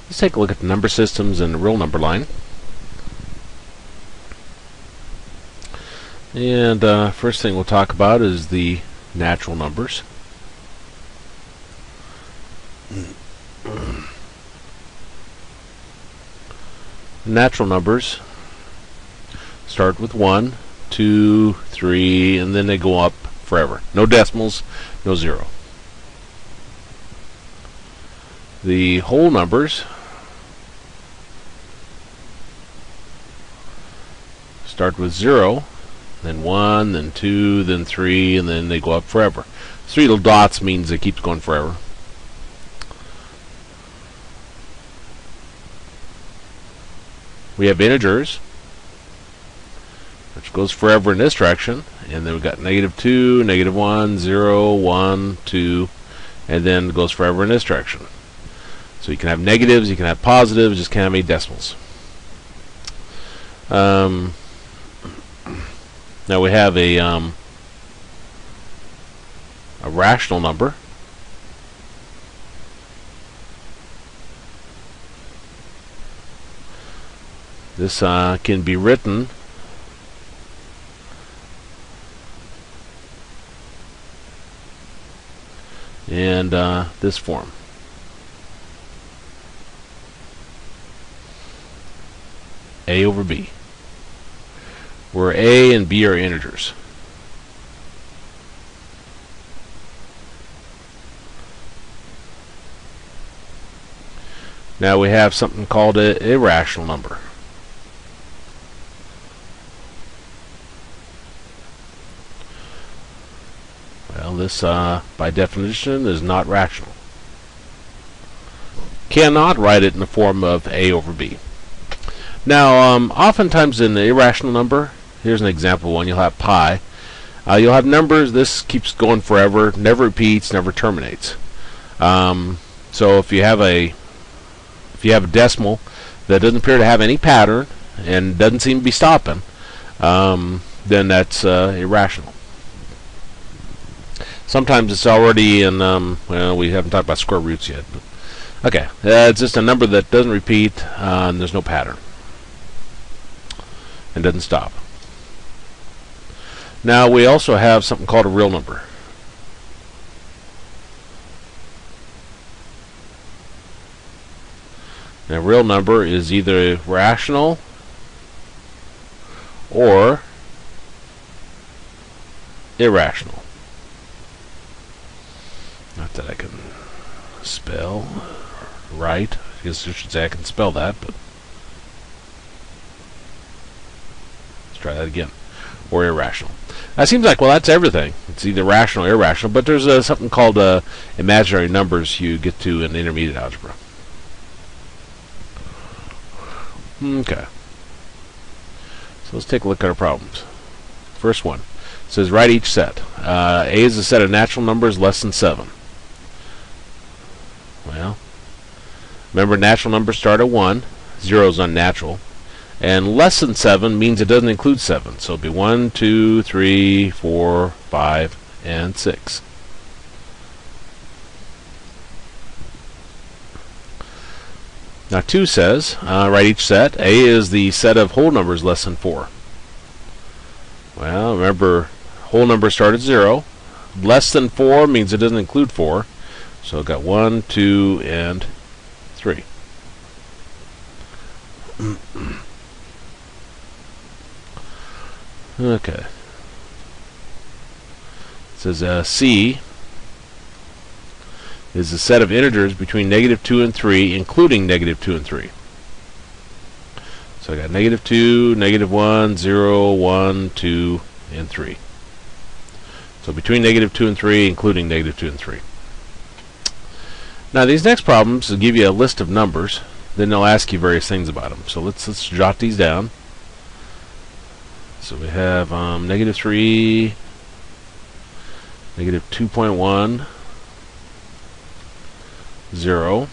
Let's take a look at the number systems and the real number line. And first thing we'll talk about is the natural numbers. Natural numbers start with 1, 2, 3, and then they go up forever. No decimals, no zero. The whole numbers start with 0, then 1, then 2, then 3, and then they go up forever. 3 little dots means it keeps going forever. We have integers, which goes forever in this direction, and then we've got -2, -1, 0, 1, 2, and then it goes forever in this direction. So you can have negatives, you can have positives, just can't have any decimals. Now we have a rational number. This can be written in this form. A over B, where A and B are integers. Now we have something called an irrational number. Well, this, by definition, is not rational. Cannot write it in the form of A over B. Now, oftentimes in the irrational number, here's an example one, you'll have pi. You'll have numbers, this keeps going forever, never repeats, never terminates. So if you have a decimal that doesn't appear to have any pattern and doesn't seem to be stopping, then that's irrational. Sometimes it's already in, well, we haven't talked about square roots yet. But okay, it's just a number that doesn't repeat, and there's no pattern. And doesn't stop. Now we also have something called a real number. Now, a real number is either rational or irrational. Not that I can spell right. I guess I should say I can spell that, but let's try that again. Or irrational. That seems like, well, that's everything. It's either rational or irrational, but there's something called imaginary numbers you get to in intermediate algebra. Okay. So let's take a look at our problems. First one. It says write each set. A is a set of natural numbers less than 7. Well, remember natural numbers start at 1. 0 is unnatural. And less than 7 means it doesn't include 7. So it'll be 1, 2, 3, 4, 5, and 6. Now 2 says, write each set. A is the set of whole numbers less than 4. Well, remember, whole numbers start at 0. Less than 4 means it doesn't include 4. So I've got 1, 2, and 3. Okay. It says C is a set of integers between -2 and 3, including -2 and 3. So I got -2, -1, 0, 1, 2, and 3. So between -2 and 3, including -2 and 3. Now these next problems will give you a list of numbers. Then they'll ask you various things about them. So let's jot these down. So we have -3, -2.1, 0,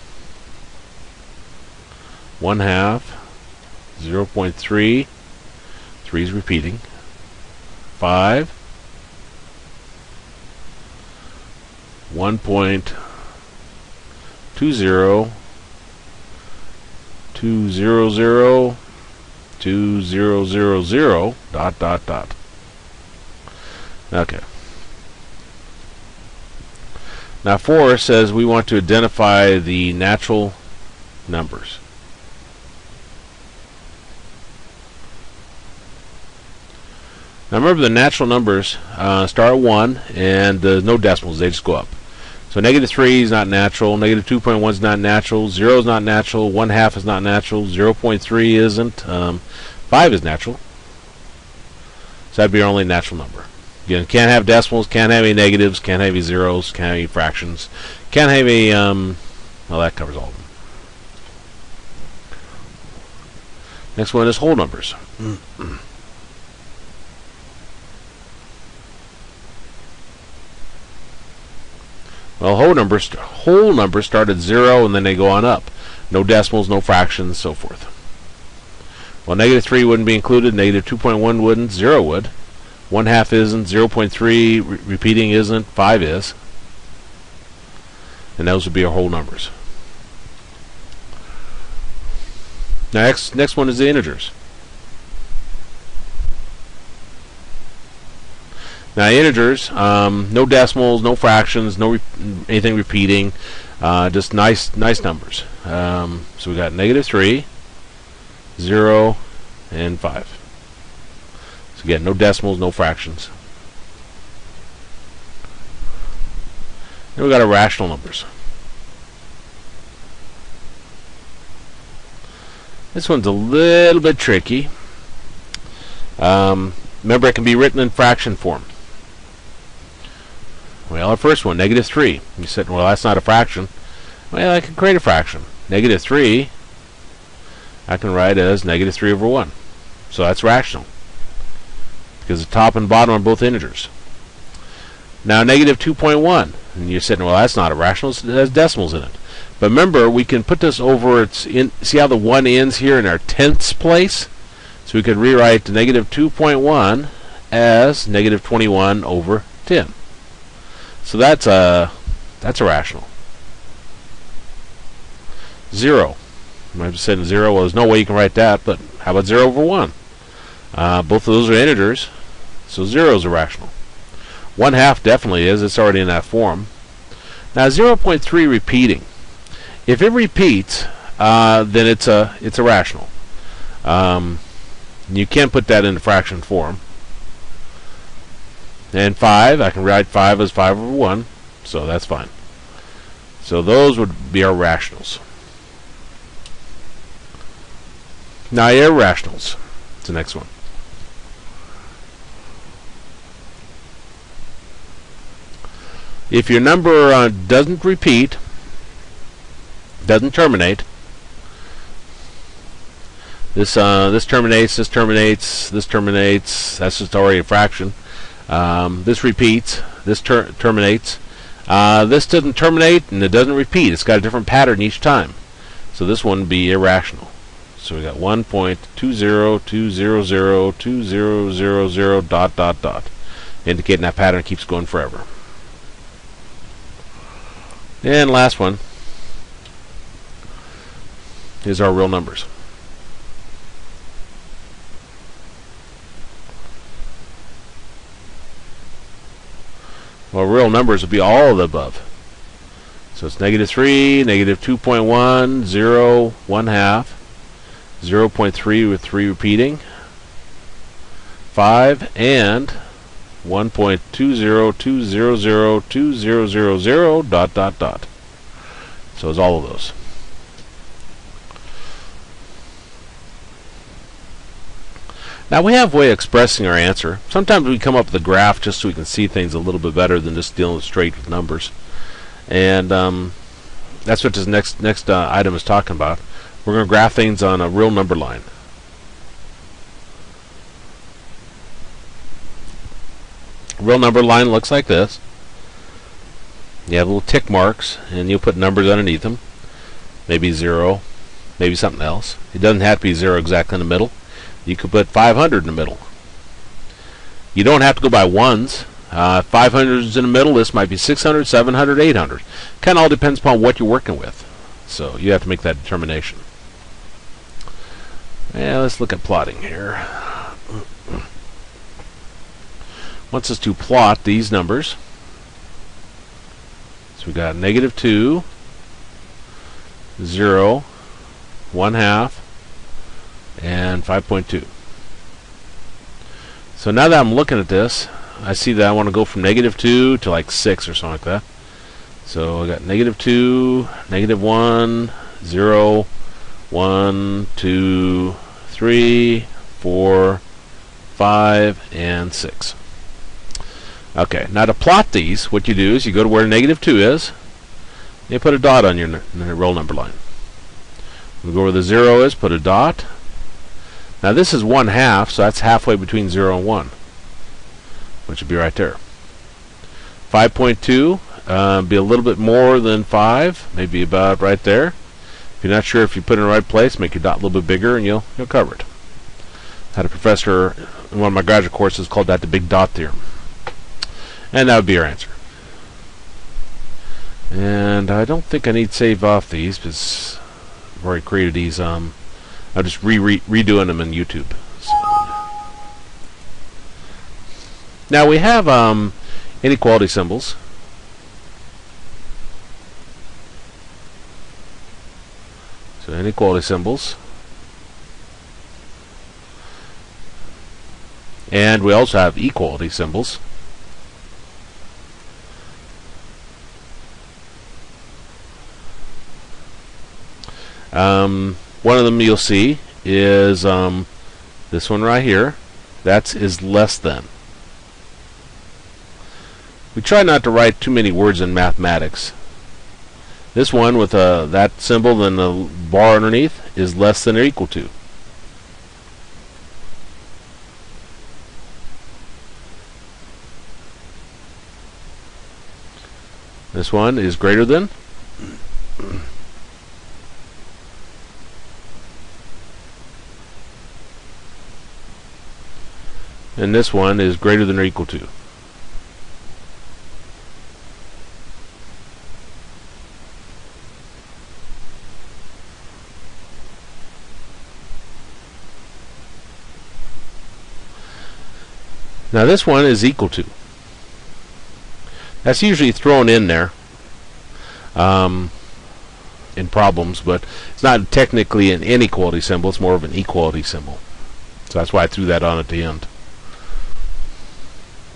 1/2, 0.3, 3 is repeating, 5, 1.20, 200 2000 dot dot dot. Okay. Now 4 says we want to identify the natural numbers. Now remember, the natural numbers start at 1 and no decimals, they just go up. So negative 3 is not natural, negative 2.1 is not natural, 0 is not natural, 1/2 is not natural, 0.3 isn't, 5 is natural. So that'd be our only natural number. Again, can't have decimals, can't have any negatives, can't have any zeros, can't have any fractions, can't have any, well, that covers all of them. Next one is whole numbers. Well, whole numbers start at 0 and then they go on up. No decimals, no fractions, so forth. Well, negative 3 wouldn't be included, negative 2.1 wouldn't, 0 would. 1/2 isn't, 0.3 repeating isn't, 5 is. And those would be our whole numbers. Next one is the integers. Now integers, no decimals, no fractions, no anything repeating, just nice numbers. So we got negative 3, 0, and 5. So again, no decimals, no fractions. Then we got irrational numbers. This one's a little bit tricky. Remember, it can be written in fraction form. Well, our first one, negative 3. You said, well, that's not a fraction. Well, I can create a fraction. Negative 3, I can write as negative 3 over 1. So that's rational, because the top and bottom are both integers. Now, negative 2.1. And you're saying, well, that's not a rational. It has decimals in it. But remember, we can put this over, see how the 1 ends here in our tenths place? So we could rewrite the negative 2.1 as negative 21 over 10. So that's a rational. 0. I just said 0. Well, there's no way you can write that, but how about 0 over 1? Both of those are integers, so 0 is a rational. 1/2 definitely is. It's already in that form. Now 0.3 repeating. If it repeats, then it's a rational. You can't put that into fraction form. And 5, I can write 5 as 5 over 1, so that's fine. So those would be our rationals. Now irrationals. It's the next one. If your number doesn't repeat, doesn't terminate, this terminates, this terminates, this terminates, that's just already a fraction. This repeats, this terminates. This doesn't terminate and it doesn't repeat. It's got a different pattern each time. So this one would be irrational. So we got 1.202002000 dot dot dot, indicating that pattern keeps going forever. And last one is our real numbers. Well, real numbers would be all of the above. So it's negative 3, negative 2.1, 0, 1/2, 0.3 with 3 repeating, 5, and 1.202002000 dot dot dot. So it's all of those. Now we have a way of expressing our answer. Sometimes we come up with a graph just so we can see things a little bit better than just dealing straight with numbers. And that's what this next item is talking about. We're going to graph things on a real number line. Real number line looks like this. You have little tick marks, and you'll put numbers underneath them. Maybe 0, maybe something else. It doesn't have to be 0 exactly in the middle. You could put 500 in the middle. You don't have to go by ones. 500 is in the middle. This might be 600, 700, 800. Kind of all depends upon what you're working with. So you have to make that determination. Yeah, let's look at plotting here. Wants us to plot these numbers. So we got -2, 0, 1/2, and 5.2. So now that I'm looking at this, I see that I want to go from -2 to like 6 or something like that. So I got -2, -1, 0, 1, 2, 3, 4, 5, and 6. Okay, now to plot these, what you do is you go to where -2 is, and you put a dot on your roll number line. You go where the 0 is, put a dot. Now this is 1/2, so that's halfway between 0 and 1, which would be right there. 5.2, be a little bit more than 5, maybe about right there. If you're not sure if you put it in the right place, make your dot a little bit bigger and you'll cover it. I had a professor in one of my graduate courses called that the big dot theorem. And that would be your answer. And I don't think I need to save off these because I've already created these. I'm just redoing them in YouTube. So. Now we have inequality symbols. So inequality symbols. And we also have equality symbols. One of them you'll see is this one right here. That is less than. We try not to write too many words in mathematics. This one with that symbol and the bar underneath is less than or equal to. This one is greater than. And this one is greater than or equal to. Now this one is equal to. That's usually thrown in there in problems, but it's not technically an inequality symbol, it's more of an equality symbol. So that's why I threw that on at the end.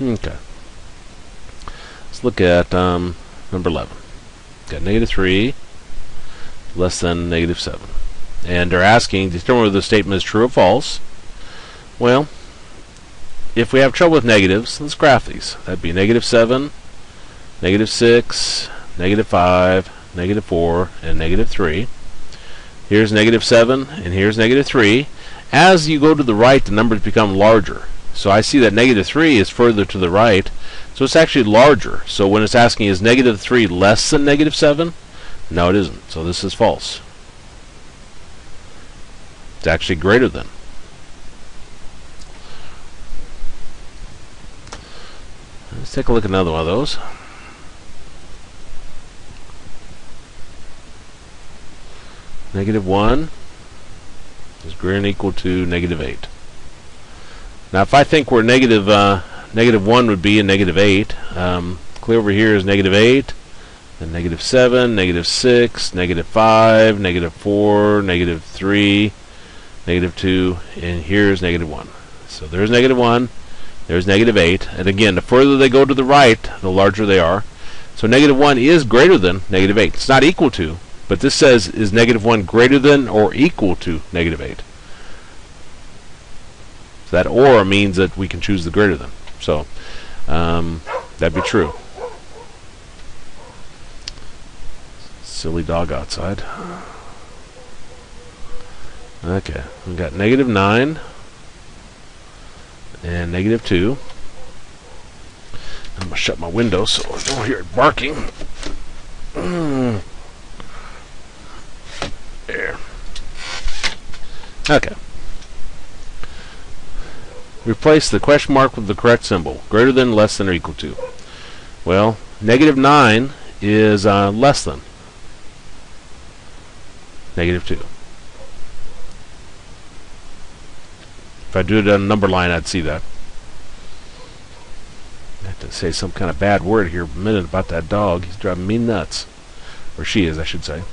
Okay. Let's look at number 11. Got -3 less than -7. And they're asking, determine whether the statement is true or false. Well, if we have trouble with negatives, let's graph these. That'd be -7, -6, -5, -4, and -3. Here's -7, and here's -3. As you go to the right, the numbers become larger. So I see that -3 is further to the right, so it's actually larger. So when it's asking, is -3 less than -7? No, it isn't. So this is false. It's actually greater than. Let's take a look at another one of those. -1 is greater than or equal to -8. Now, if I think where -1 would be and -8, clear over here is -8, then -7, -6, -5, -4, -3, -2, and here's -1. So there's -1, there's -8, and again, the further they go to the right, the larger they are. So -1 is greater than -8. It's not equal to, but this says, is -1 greater than or equal to -8? So that or means that we can choose the greater than. So that'd be true. Silly dog outside. Okay, we've got -9 and -2. I'm going to shut my window so I don't hear it barking. There. Okay. Replace the question mark with the correct symbol. Greater than, less than, or equal to. Well, -9 is less than -2. If I do it on a number line, I'd see that. I have to say some kind of bad word here a minute about that dog. He's driving me nuts. Or she is, I should say.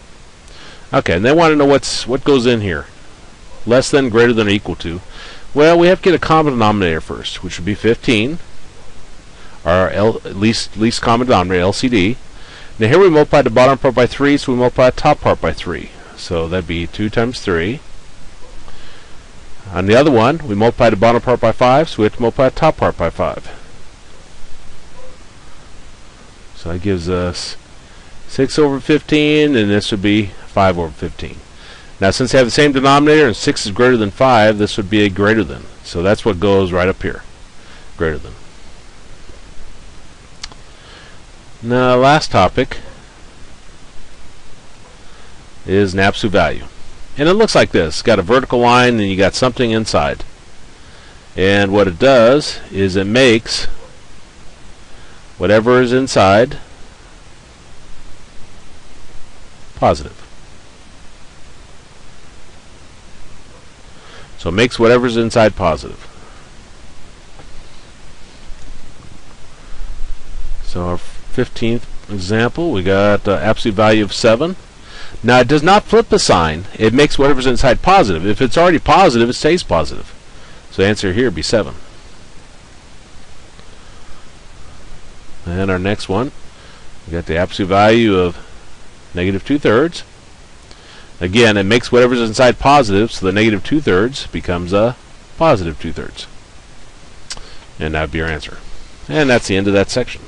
Okay, and they want to know what goes in here. Less than, greater than, or equal to. Well, we have to get a common denominator first, which would be 15. Our least common denominator, LCD. Now here we multiply the bottom part by 3, so we multiply the top part by 3. So that'd be 2 times 3. On the other one, we multiply the bottom part by 5, so we have to multiply the top part by 5. So that gives us 6 over 15, and this would be 5 over 15. Now since they have the same denominator and 6 is greater than 5, this would be a greater than. So that's what goes right up here. Greater than. Now last topic is an absolute value. And it looks like this. It's got a vertical line and you got something inside. And what it does is it makes whatever is inside positive. So it makes whatever's inside positive. So our 15th example, we got absolute value of 7. Now it does not flip the sign. It makes whatever's inside positive. If it's already positive, it stays positive. So the answer here would be 7. And our next one, we got the absolute value of negative 2/3. Again, it makes whatever's inside positive, so the negative 2/3 becomes a positive 2/3. And that would be our answer. And that's the end of that section.